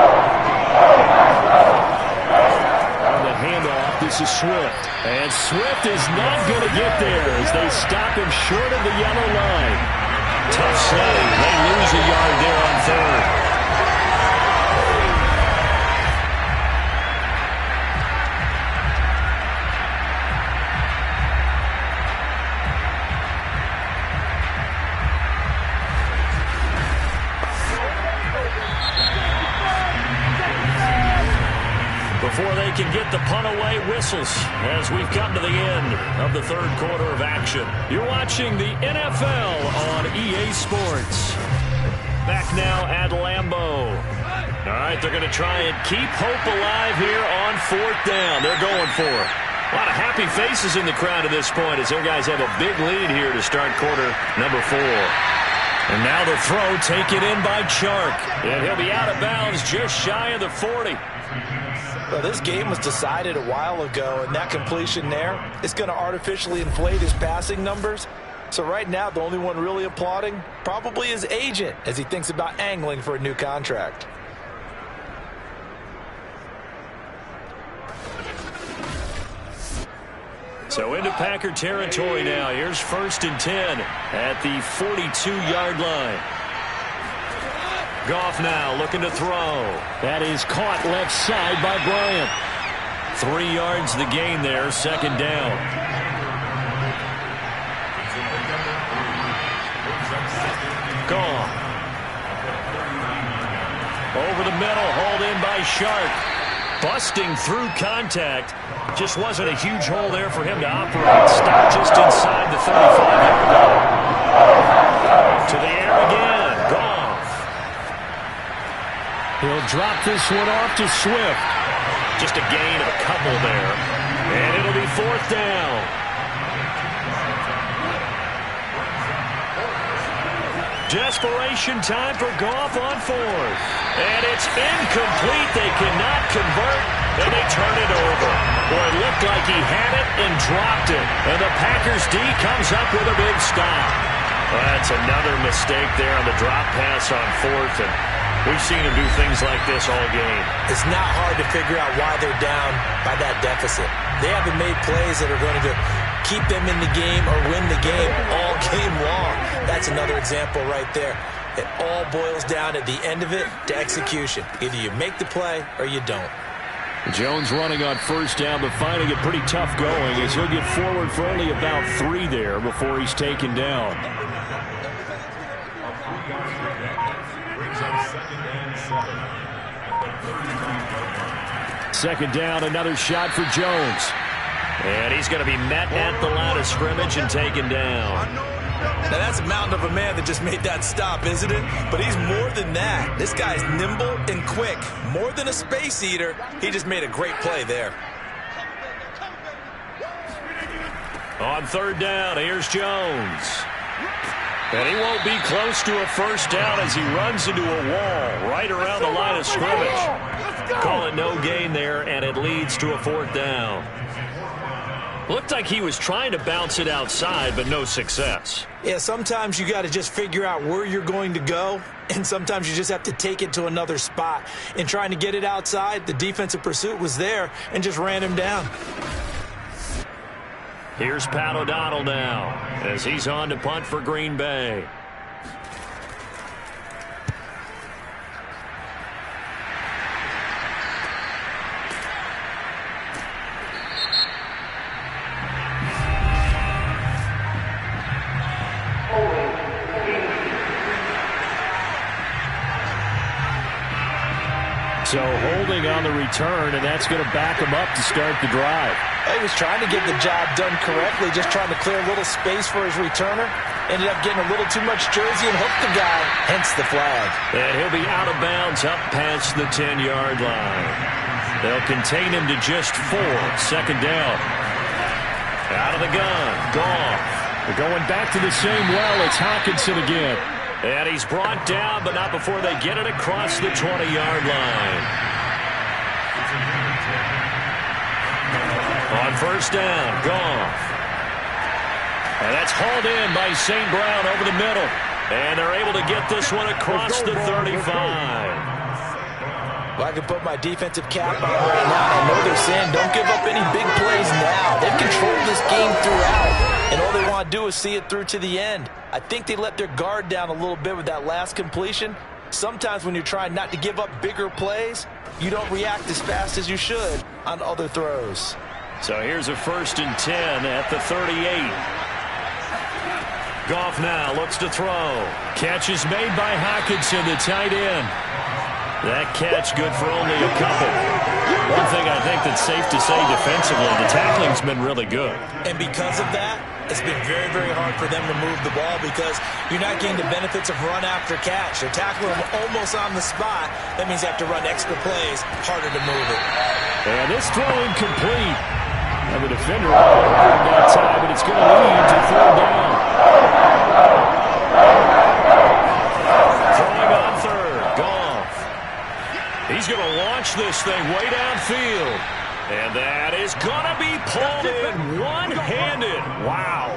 On the handoff, this is Swift. And Swift is not going to get there as they stop him short of the yellow line. Tough sledding. They lose a yard there on 3rd. Before they can get the punt away, whistles as we've come to the end of the 3rd quarter of action. You're watching the NFL on EA Sports. Back now at Lambeau. All right, they're going to try and keep hope alive here on 4th down. They're going for it. A lot of happy faces in the crowd at this point as their guys have a big lead here to start quarter number 4. And now the throw taken in by Chark. And he'll be out of bounds just shy of the 40. Well, this game was decided a while ago, and that completion there is going to artificially inflate his passing numbers. So right now, the only one really applauding probably his agent as he thinks about angling for a new contract. So into Packer territory now. Here's 1st and 10 at the 42-yard line. Goff now looking to throw. That is caught left side by Bryant. 3 yards the gain there, 2nd down. Goff. Over the middle, hauled in by Shark. Busting through contact. Just wasn't a huge hole there for him to operate. Stopped just inside the 35-yard line. To the air again. Goff. He'll drop this one off to Swift. Just a gain of a couple there. And it'll be 4th down. Desperation time for Goff on 4th. And it's incomplete. They cannot convert, and they turn it over. Boy, it looked like he had it and dropped it. And the Packers D comes up with a big stop. Well, that's another mistake there on the drop pass on 4th. And we've seen him do things like this all game. It's not hard to figure out why they're down by that deficit. They haven't made plays that are going to keep them in the game or win the game all game long. That's another example right there. It all boils down at the end of it to execution. Either you make the play or you don't. Jones running on 1st down, but finding it pretty tough going as he'll get forward for only about 3 there before he's taken down. Second down, another shot for Jones. And he's going to be met at the line of scrimmage and taken down. Now, that's a mountain of a man that just made that stop, isn't it? But he's more than that. This guy's nimble and quick. More than a space eater. He just made a great play there. On 3rd down, here's Jones. And he won't be close to a 1st down as he runs into a wall right around the line of scrimmage. Call it no gain there, and it leads to a 4th down. Looked like he was trying to bounce it outside, but no success. Yeah, sometimes you got to just figure out where you're going to go, and sometimes you just have to take it to another spot. In trying to get it outside, the defensive pursuit was there and just ran him down. Here's Pat O'Donnell now as he's on to punt for Green Bay. So holding on the return, and that's going to back him up to start the drive. He was trying to get the job done correctly, just trying to clear a little space for his returner. Ended up getting a little too much jersey and hooked the guy, hence the flag. And he'll be out of bounds up past the 10-yard line. They'll contain him to just 4. Second down. Out of the gun. Goff. They're going back to the same well. It's Hockenson again. And he's brought down, but not before they get it across the 20-yard line. On first down, Goff. And that's hauled in by St. Brown over the middle. And they're able to get this one across the 35. Well, I can put my defensive cap on right now. I know they're saying don't give up any big plays now. They've controlled this game throughout, and all they want to do is see it through to the end. I think they let their guard down a little bit with that last completion. Sometimes when you're trying not to give up bigger plays, you don't react as fast as you should on other throws. So here's a 1st and 10 at the 38. Goff now looks to throw. Catch is made by Hockenson, the tight end. That catch good for only a couple. One thing I think that's safe to say defensively, the tackling's been really good. And because of that, it's been very, very hard for them to move the ball because you're not getting the benefits of run after catch. They're tackling them almost on the spot. That means you have to run extra plays, harder to move it. And this throw incomplete. And the defender opened that time, but it's going to lead to 3rd down. Throwing on 3rd, Goff. He's going to launch this thing way downfield. And that is going to be pulled in one-handed. Wow.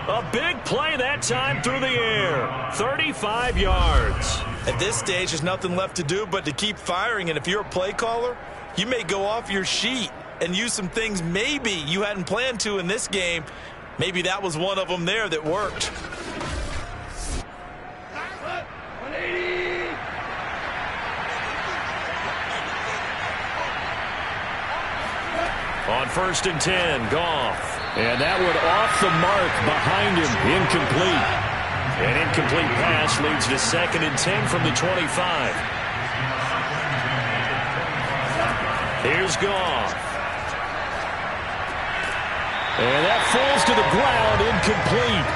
A big play that time through the air. 35 yards. At this stage, there's nothing left to do but to keep firing. And if you're a play caller, you may go off your sheet and use some things maybe you hadn't planned to in this game. Maybe that was one of them there that worked. On 1st and 10, Goff. And that one off the mark behind him. Incomplete. An incomplete pass leads to 2nd and 10 from the 25. Here's Goff. And that falls to the ground, incomplete.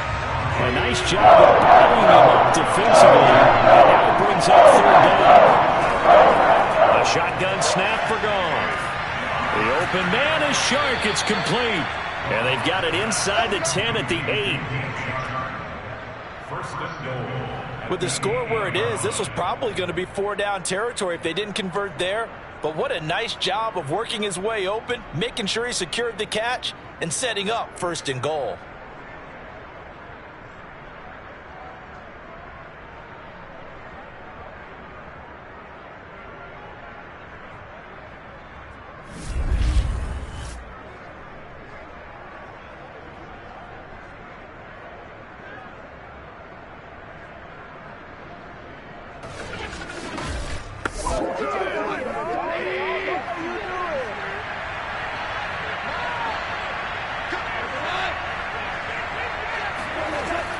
A nice job of bottling him up defensively. And now brings up 3rd down. A shotgun snap for Goff. The open man is Shark. It's complete. And they've got it inside the 10 at the 8. With the score where it is, this was probably going to be 4-down territory if they didn't convert there. But what a nice job of working his way open, making sure he secured the catch, and setting up 1st and goal.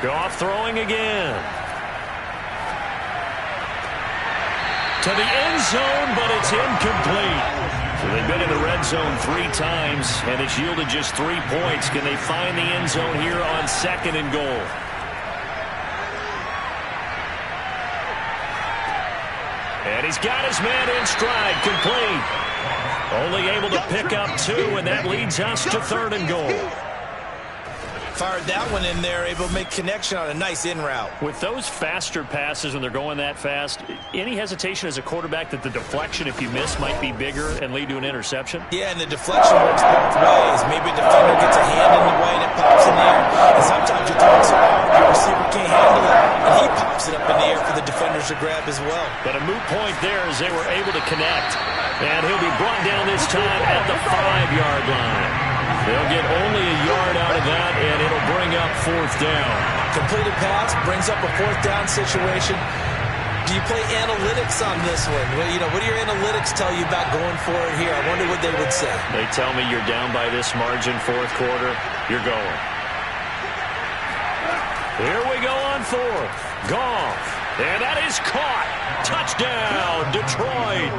Goff throwing again. To the end zone, but it's incomplete. So they've been in the red zone 3 times, and it's yielded just 3 points. Can they find the end zone here on 2nd and goal? And he's got his man in stride, complete. Only able to pick up 2, and that leads us to 3rd and goal. Fired that one in there, able to make connection on a nice in route. With those faster passes when they're going that fast, any hesitation as a quarterback that the deflection, if you miss, might be bigger and lead to an interception? Yeah, and the deflection works both ways. Maybe a defender gets a hand in the way and it pops in the air. And sometimes you're throwing so hard, your receiver can't handle it, and he pops it up in the air for the defenders to grab as well. But a moot point there as they were able to connect. And he'll be brought down this time at the 5-yard line. They'll get only a yard out of that, and it'll bring up 4th down. Completed pass brings up a 4th down situation. Do you play analytics on this one? Well, you know, what do your analytics tell you about going for it here? I wonder what they would say. They tell me you're down by this margin 4th quarter, you're going. Here we go on 4th. Goff. And that is caught. Touchdown, Detroit.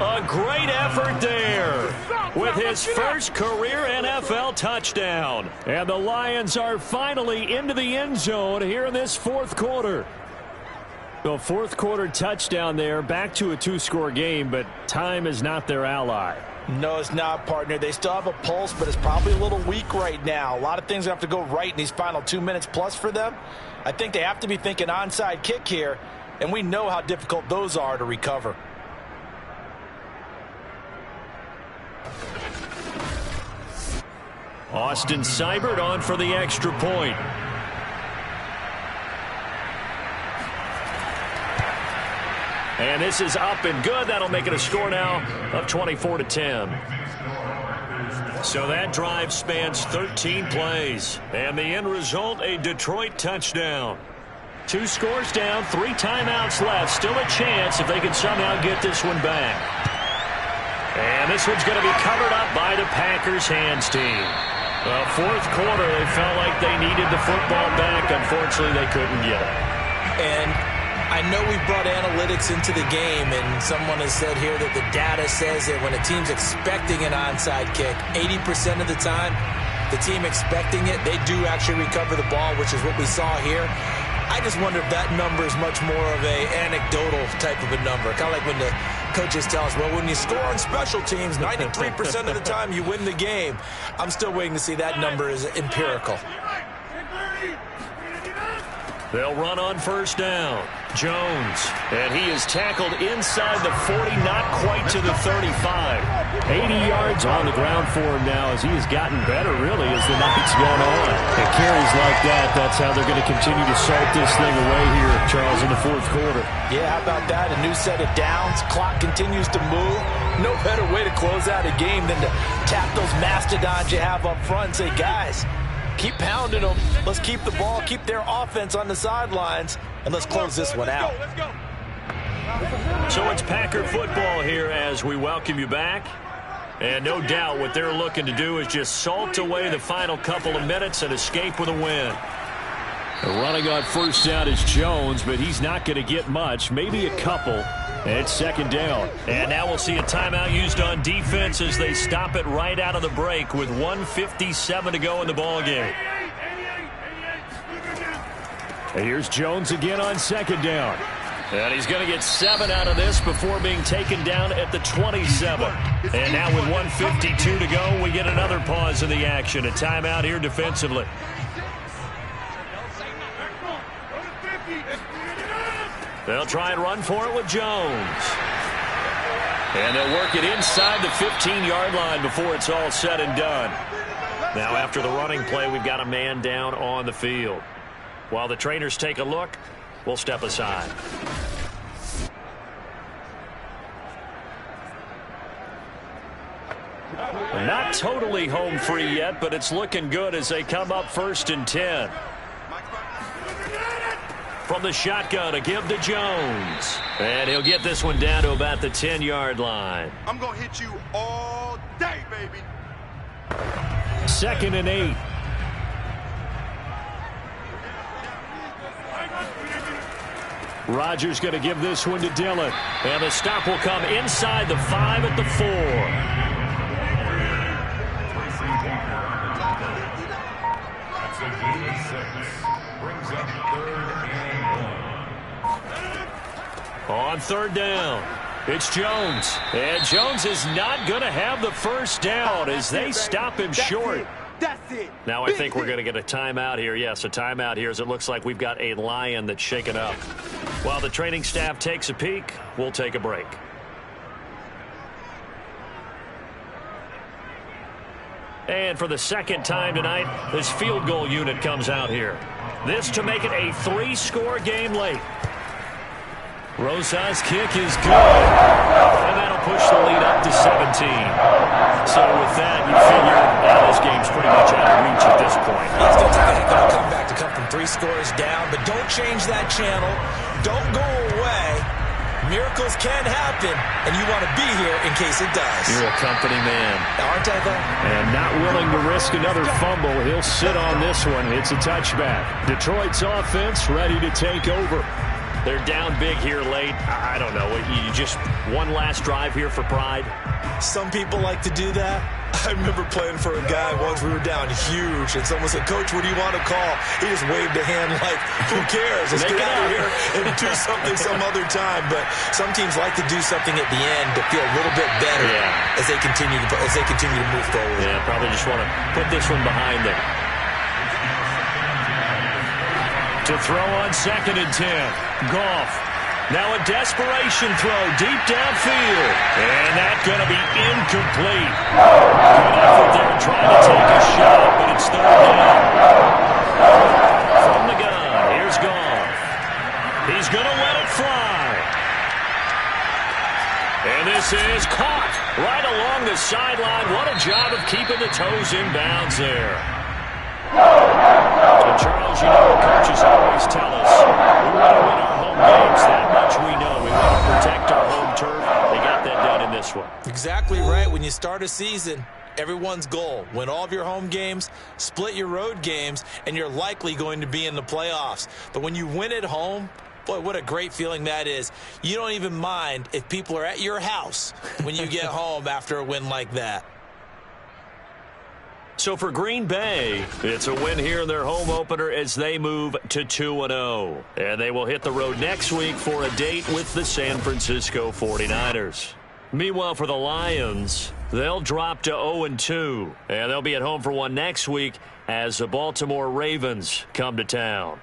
A great effort there with his first career NFL touchdown. And the Lions are finally into the end zone here in this fourth quarter. The fourth quarter touchdown there, back to a two-score game, but time is not their ally. No, it's not, partner. They still have a pulse, but it's probably a little weak right now. A lot of things have to go right in these final 2 minutes plus for them. I think they have to be thinking onside kick here, and we know how difficult those are to recover. Austin Seibert on for the extra point. And this is up and good. That'll make it a score now of 24-10. So that drive spans 13 plays. And the end result, a Detroit touchdown. 2 scores down, 3 timeouts left. Still a chance if they can somehow get this one back. And this one's going to be covered up by the Packers hands team. Well, fourth quarter, they felt like they needed the football back. Unfortunately, they couldn't get it. And I know we brought analytics into the game, and someone has said here that the data says that when a team's expecting an onside kick, 80% of the time, the team expecting it, they do actually recover the ball, which is what we saw here. I just wonder if that number is much more of a anecdotal type of a number. Kind of like when the coaches tell us, well, when you score on special teams, 93% of the time you win the game. I'm still waiting to see that number is empirical. They'll run on first down. Jones, and he is tackled inside the 40, not quite to the 35. 80 yards on the ground for him now as he has gotten better, really, as the night's gone on. And carries like that, that's how they're going to continue to salt this thing away here, Charles, in the fourth quarter. Yeah, how about that? A new set of downs. Clock continues to move. No better way to close out a game than to tap those mastodons you have up front and say, guys, keep pounding them. Let's keep the ball, keep their offense on the sidelines, and let's close this one out. So it's Packer football here as we welcome you back. And no doubt what they're looking to do is just salt away the final couple of minutes and escape with a win. Running on first down is Jones, but he's not going to get much, maybe a couple. And it's second down. And now we'll see a timeout used on defense as they stop it right out of the break with 1:57 to go in the ballgame. And here's Jones again on second down. And he's going to get 7 out of this before being taken down at the 27. And now with 1:52 to go, we get another pause in the action. A timeout here defensively. They'll try and run for it with Jones. And they'll work it inside the 15-yard line before it's all said and done. Now after the running play, we've got a man down on the field. While the trainers take a look, we'll step aside. Not totally home free yet, but it's looking good as they come up 1st and 10. From the shotgun, a give to Jones. And he'll get this one down to about the 10-yard line. I'm going to hit you all day, baby. 2nd and 8. Rodgers going to give this one to Dillon. And the stop will come inside the 5 at the 4. On 3rd down, it's Jones. And Jones is not going to have the first down as they stop him short. That's it. Now I think we're going to get a timeout here. Yes, a timeout here as it looks like we've got a Lion that's shaken up. While the training staff takes a peek, we'll take a break. And for the second time tonight, this field goal unit comes out here. This to make it a 3-score game late. Rosa's kick is good. And that'll push the lead up to 17. So with that, you figure this game's pretty much out of reach at this point. It's going to take a heck of a comeback to come from 3 scores down, but don't change that channel. Don't go away. Miracles can happen, and you want to be here in case it does. You're a company man. Aren't I, though? And not willing to risk another fumble. He'll sit on this one. It's a touchback. Detroit's offense ready to take over. They're down big here late. I don't know. You just one last drive here for pride? Some people like to do that. I remember playing for a guy once. We were down huge, and someone said, "Coach, what do you want to call?" He just waved a hand like, "Who cares? Let's get out of here and do something some other time." But some teams like to do something at the end to feel a little bit better as they continue to move forward. Yeah, probably just want to put this one behind them. To throw on 2nd and 10. Goff. Now a desperation throw deep downfield. And that's going to be incomplete. Good effort there trying to take a shot, but it's 3rd down. From the gun, here's Goff. He's going to let it fly. And this is caught right along the sideline. What a job of keeping the toes in bounds there. And Charles, you know, coaches always tell us we want to win our home games. That much we know. We want to protect our home turf. They got that done in this one. Exactly right. When you start a season, everyone's goal: win all of your home games, split your road games, and you're likely going to be in the playoffs. But when you win at home, boy, what a great feeling that is. You don't even mind if people are at your house when you get home after a win like that. So for Green Bay, it's a win here in their home opener as they move to 2-0. And they will hit the road next week for a date with the San Francisco 49ers. Meanwhile, for the Lions, they'll drop to 0-2. And they'll be at home for one next week as the Baltimore Ravens come to town.